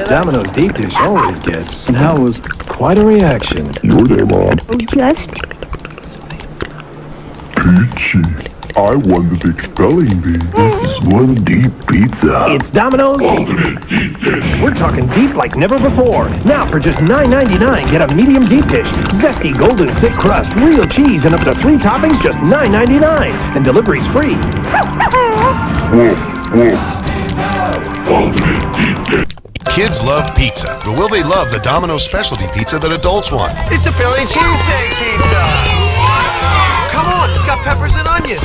Domino's deep dish always gets, and Hal was quite a reaction. Your name, Mom? Just Peachy. I won the big spelling bee. This is one deep pizza. It's Domino's Ultimate deep dish. We're talking deep like never before. Now for just $9.99, get a medium deep dish, zesty golden thick crust, real cheese, and up to 3 toppings, just $9.99. And delivery's free. Woof, woof. Ultimate deep dish. Kids love pizza, but will they love the Domino's specialty pizza that adults want? It's a Philly cheesesteak pizza! Come on, it's got peppers and onions.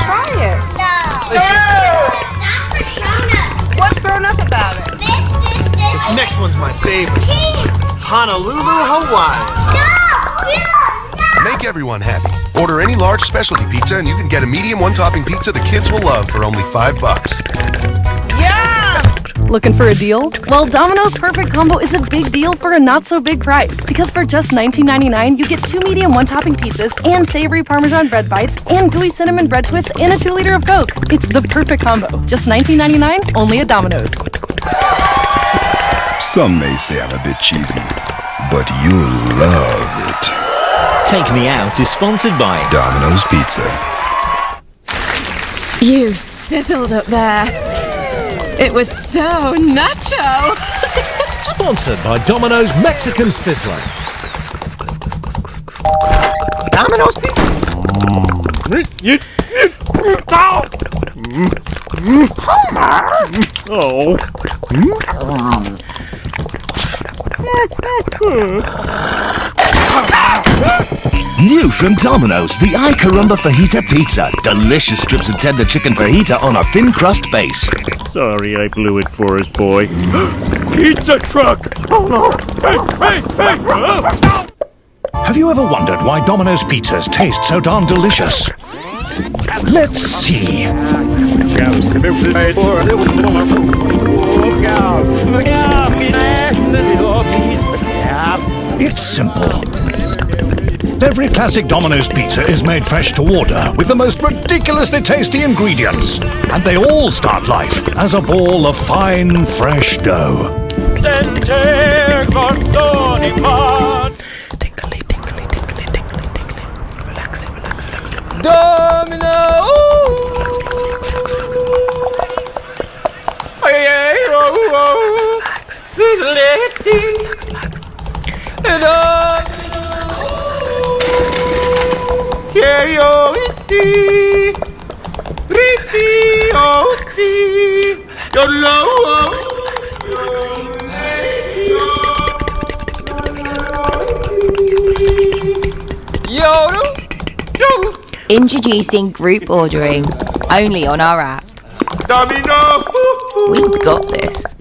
Try it. That's for grown-ups. What's grown up about it? This next one's my favorite. Cheese. Honolulu, Hawaii. No. Make everyone happy. Order any large specialty pizza and you can get a medium one-topping pizza the kids will love for only $5. Yeah! Looking for a deal? Well, Domino's Perfect Combo is a big deal for a not-so-big price. Because for just $19.99, you get 2 medium one-topping pizzas and savory Parmesan bread bites and gooey cinnamon bread twists and a 2-liter of Coke. It's the perfect combo. Just $19.99, only at Domino's. Some may say I'm a bit cheesy, but you'll love it. Take Me Out is sponsored by Domino's Pizza. You sizzled up there. It was so nacho. Sponsored by Domino's Mexican Sizzler. Domino's pizza. New from Domino's, the Ay Caramba Fajita Pizza. Delicious strips of tender chicken fajita on a thin crust base. Sorry, I blew it for us, boy. Pizza truck! Oh no! Hey! Have you ever wondered why Domino's pizzas taste so darn delicious? Let's see. It's simple. Every classic Domino's pizza is made fresh to order with the most ridiculously tasty ingredients. And they all start life as a ball of fine, fresh dough. Domino! Introducing group ordering, only on our app. Domino! We got this.